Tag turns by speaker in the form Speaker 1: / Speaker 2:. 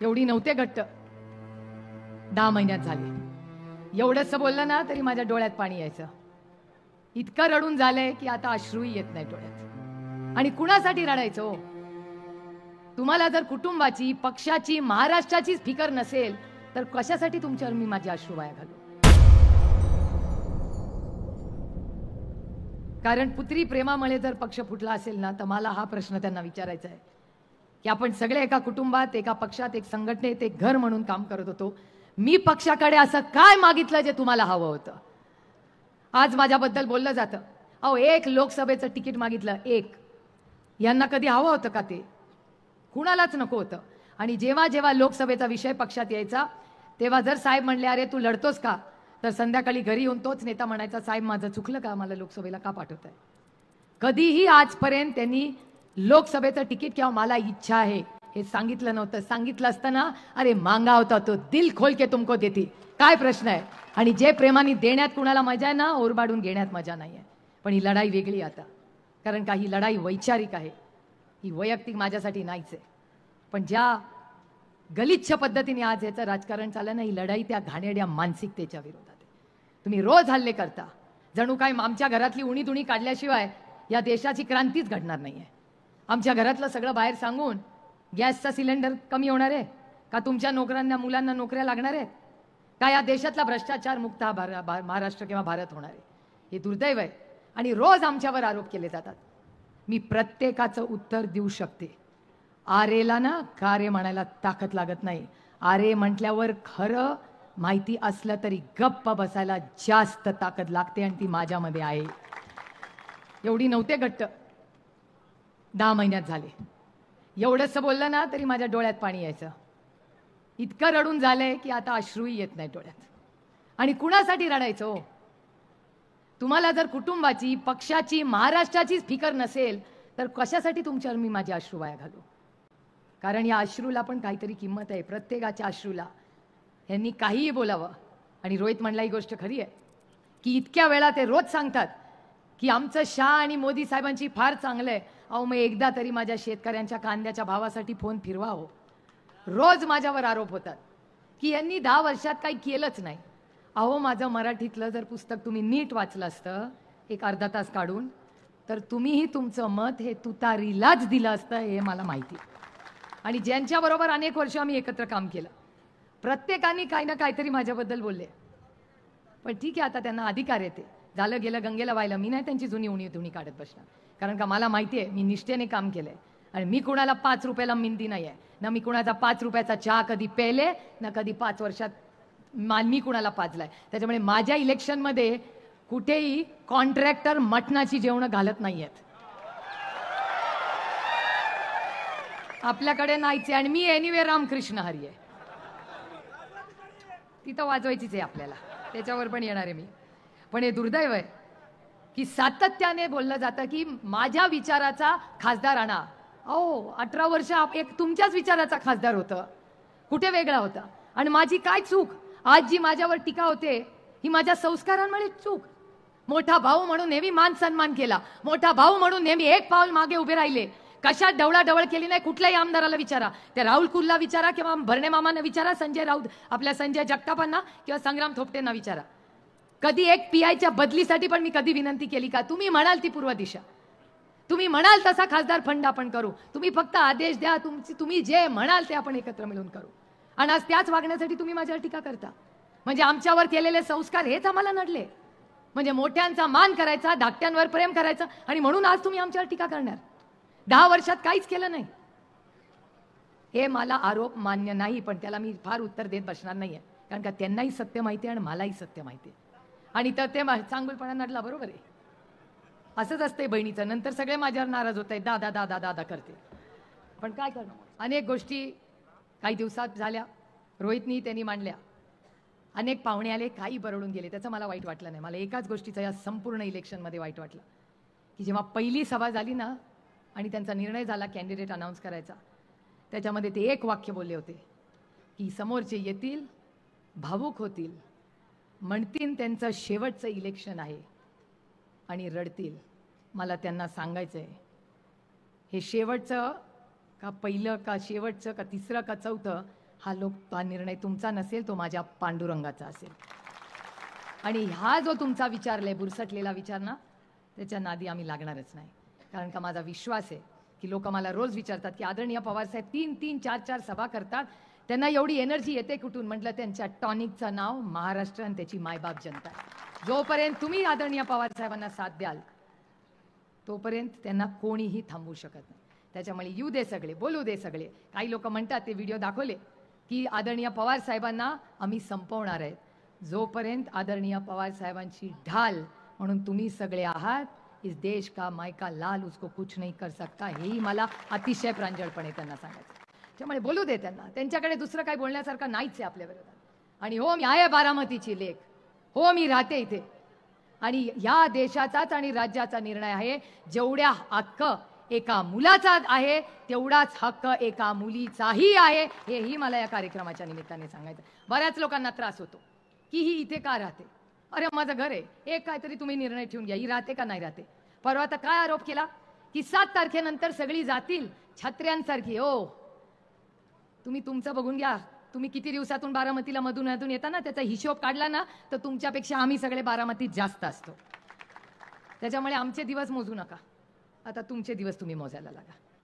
Speaker 1: एवढी नव्हते घट्ट 10 महिन्यात झाले। एवढंच बोललं ना तरी माझ्या डोळ्यात पाणी यायचं। इतकं रडून झालंय की आता अश्रूही येत नाही डोळ्यात। आणि कुणासाठी रडायचं हो? तुम्हाला जर कुटुंबाची, पक्षाची, महाराष्ट्राचीच फिकर नसेल तर कशासाठी तुमच्यावर मी माझे अश्रू वाया घालू? कारण पुत्री प्रेमामुळे जर पक्ष फुटला असेल ना तर मला हा प्रश्न त्यांना विचारायचा आहे की आपण सगळे एका कुटुंबात, एका पक्षात, एक संघटनेत, एक घर म्हणून काम करत होतो। मी पक्षाकडे असं काय मागितलं जे तुम्हाला हवं होतं? आज माझ्याबद्दल बोललं जातं, अहो एक लोकसभेचं तिकीट मागितलं, एक। यांना कधी हवं होतं का ते? कुणालाच नको होतं। आणि जेव्हा जेव्हा लोकसभेचा विषय पक्षात यायचा तेव्हा जर साहेब म्हणले अरे तू लढतोस का, तर संध्याकाळी घरी येऊन तोच नेता म्हणायचा, साहेब माझं चुकलं का, मला लोकसभेला का पाठवताय? कधीही आजपर्यंत त्यांनी लोकसभेचं तिकीट किंवा मला इच्छा आहे हे सांगितलं नव्हतं। सांगितलं असतं ना, अरे मांगा होता तो, दिल खोल के तुमको देती, काय प्रश्न आहे? आणि जे प्रेमाने देण्यात कुणाला मजा आहे ना, ओरबाडून घेण्यात मजा नाही आहे। पण ही लढाई वेगळी आता, कारण का ही लढाई वैचारिक आहे, ही वैयक्तिक माझ्यासाठी नाहीच आहे। पण ज्या गलिच्छ पद्धतीने आज याचं राजकारण चाललं ना, ही लढाई त्या घाणेरड्या मानसिकतेच्या विरोधात आहे। तुम्ही रोज हल्ले करता, जणू काय आमच्या घरातली उणी-दुणी काढल्याशिवाय या देशाची क्रांतीच घडणार नाहीये। आमच्या घरातलं सगळं बाहेर सांगून गॅसचा सिलेंडर कमी होणार आहे का? तुमच्या नोकरांना, मुलांना नोकऱ्या लागणार आहेत का? या देशातला भ्रष्टाचार मुक्त महाराष्ट्र किंवा भारत होणार आहे? हे दुर्दैव आहे। आणि रोज आमच्यावर आरोप केले जातात। मी प्रत्येकाचं उत्तर देऊ शकते। आरेला ना कारे म्हणायला ताकद लागत नाही। आरे म्हटल्यावर खरं माहिती असलं तरी गप्प बसायला जास्त ताकद लागते, आणि ती माझ्यामध्ये आहे। एवढी नव्हते घट्ट 10 महिन्यात झाले। एवढंच बोललं ना तरी माझ्या डोळ्यात पाणी यायचं। इतकं रडून झालंय की आता अश्रूही येत नाही डोळ्यात। आणि कुणासाठी रडायचं हो? तुम्हाला जर कुटुंबाची, पक्षाची, महाराष्ट्राचीच फिकर नसेल तर कशासाठी तुमच्यावर मी माझे अश्रू वाया घालू? कारण या अश्रूला पण काहीतरी किंमत आहे, प्रत्येकाच्या अश्रूला। यांनी काहीही बोलावं, आणि रोहित म्हणला ही गोष्ट खरी आहे की इतक्या वेळा ते रोज सांगतात की आमचं शाह आणि मोदी साहेबांची फार चांगलं आहे। अहो मग एकदा तरी माझ्या शेतकऱ्यांच्या कांद्याच्या भावासाठी फोन फिरवा हो। रोज माझ्यावर आरोप होतात की यांनी 10 वर्षात काही केलंच नाही। अहो माझं मराठीतलं जर पुस्तक तुम्ही नीट वाचलं असतं एक अर्धा तास काढून, तर तुम्हीही तुमचं मत हे तुतारीलाच दिलं असतं, हे मला माहिती। आणि ज्यांच्याबरोबर अनेक वर्ष आम्ही एकत्र काम केलं, प्रत्येकाने काही ना काहीतरी माझ्याबद्दल बोलले। पण ठीक आहे, आता त्यांना अधिकार येते, झालं गेलं गंगेला व्हायला मी नाही त्यांची जुनी उणी धुणी काढत बसणार। कारण का मला माहिती आहे मी निष्ठेने काम केलंय, आणि मी कुणाला 5 रुपयाला मिंदी नाही आहे ना। मी कुणाचा 5 रुपयाचा चहा कधी प्यायले ना, कधी 5 वर्षात मी कुणाला पाजलाय। त्याच्यामुळे माझ्या इलेक्शनमध्ये कुठेही कॉन्ट्रॅक्टर मटणाची जेवणं घालत नाहीयेत, आपल्याकडे नाहीच। आणि मी एनिवे रामकृष्ण हरी आहे, तिथं वाजवायचीच आहे आपल्याला, त्याच्यावर पण येणार आहे मी। पण हे दुर्दैव आहे की सातत्याने बोललं जातं की माझ्या विचाराचा खासदार आणा। अहो 18 वर्ष एक तुमच्याच विचाराचा खासदार होतं, कुठे वेगळा होता? आणि माझी काय चूक? आज जी माझ्यावर टीका होते ही माझ्या संस्कारांमुळे चूक। मोठा भाऊ म्हणून नेहमी मान सन्मान केला, मोठा भाऊ म्हणून नेहमी एक पाऊल मागे उभे राहिले, कशात ढवळाढवळ केली नाही। कुठल्याही आमदाराला विचारा, त्या राहुल कुलला विचारा किंवा भरणे मामांना विचारा, संजय राऊत आपल्या संजय जगतापांना किंवा संग्राम थोपटेंना विचारा। कधी एक पीआयच्या बदलीसाठी पण मी कधी विनंती केली का? तुम्ही म्हणाल ती पूर्व दिशा, तुम्ही म्हणाल तसा खासदार फंड आपण करू, तुम्ही फक्त आदेश द्या, तुम्ही जे म्हणाल ते आपण एकत्र मिळून करू। आणि आज त्याच वागण्यासाठी तुम्ही माझ्यावर टीका करता। म्हणजे आमच्यावर केलेले संस्कार हेच आम्हाला नडले, म्हणजे मोठ्यांचा मान करायचा, धाकट्यांवर प्रेम करायचं, आणि म्हणून आज तुम्ही आमच्यावर टीका करणार। 10 वर्षात काहीच केलं नाही, हे मला आरोप मान्य नाही। पण त्याला मी फार उत्तर देत बसणार नाहीये, कारण का त्यांनाही सत्य माहिती आहे आणि मलाही सत्य माहिती आहे। आणि तर ते चांगुलपणा नडला, बरोबर आहे, असंच असते बहिणीचं। नंतर सगळे माझ्यावर नाराज होत आहेत, दादा दादा दादा करते। पण काय करणार, अनेक गोष्टी काही दिवसात झाल्या, रोहितनी त्यांनी मांडल्या, अनेक पाहुणे आले, काही बरडून गेले, त्याचं मला वाईट वाटलं नाही। मला एकाच गोष्टीचं या संपूर्ण इलेक्शनमध्ये वाईट वाटलं की जेव्हा पहिली सभा झाली ना आणि त्यांचा निर्णय झाला कॅन्डिडेट अनाऊन्स करायचा, त्याच्यामध्ये ते एक वाक्य बोलले होते की समोरचे येतील, भावुक होतील, म्हणतील त्यांचं शेवटचं इलेक्शन आहे आणि रडतील। मला त्यांना सांगायचं आहे, हे शेवटचं का पहिलं का शेवटचं का तिसरं का चौथं हा निर्णय तुमचा नसेल, तो माझ्या पांडुरंगाचा असेल. आणि हा जो तुमचा विचारलाय बुरसटलेला विचार ना, त्याच्या नादी आम्ही लागणारच नाही. कारण का माझा विश्वास आहे की लोक मला रोज विचारतात की आदरणीय पवारसाहेब 3-3, 4-4 सभा करतात, त्यांना एवढी एनर्जी येते कुठून? म्हटलं त्यांच्या टॉनिकचं नाव महाराष्ट्र आणि त्याची मायबाप जनता. जोपर्यंत तुम्ही आदरणीय पवारसाहेबांना साथ द्याल तोपर्यंत त्यांना कोणीही थांबवू शकत नाही. त्याच्यामुळे येऊ दे सगळे, बोलू दे सगळे. काही लोक म्हणतात, ते व्हिडिओ दाखवले की आदरणीय पवार साहेबांना आम्ही संपवणार आहेत. जोपर्यंत आदरणीय पवार साहेबांची ढाल म्हणून तुम्ही सगळे आहात, इस देश का मायका लाल उसको कुछ नहीं कर सकता, हेही मला अतिशय प्रांजळपणे त्यांना सांगायचं. त्यामुळे बोलू दे त्यांना, त्यांच्याकडे दुसरं काही बोलण्यासारखं नाहीच आहे आपल्या विरोधात. आणि हो, मी आहे बारामतीची लेक, हो मी राहते इथे, आणि या देशाचाच आणि राज्याचा निर्णय आहे. जेवढ्या हक्क एका मुलाचा आहे तेवढाच हक्क एका मुलीचाही आहे, हेही मला या कार्यक्रमाच्या निमित्ताने सांगायचं. बऱ्याच लोकांना त्रास होतो की ही इथे का राहते. अरे माझं घर आहे, एक काहीतरी तुम्ही निर्णय ठेवून घ्या, ही राहते का नाही राहते. परवा तर काय आरोप केला की 7 तारखेनंतर सगळी जातील छत्र्यांसारखी. हो, तुम्ही तुमचं बघून घ्या. तुम्ही किती दिवसातून बारामतीला मधून येता ना, त्याचा हिशोब काढला ना तर तुमच्यापेक्षा आम्ही सगळे बारामतीत जास्त असतो. त्याच्यामुळे आमचे दिवस मोजू नका, आता तुमचे दिवस तुम्ही मोजायला लागा.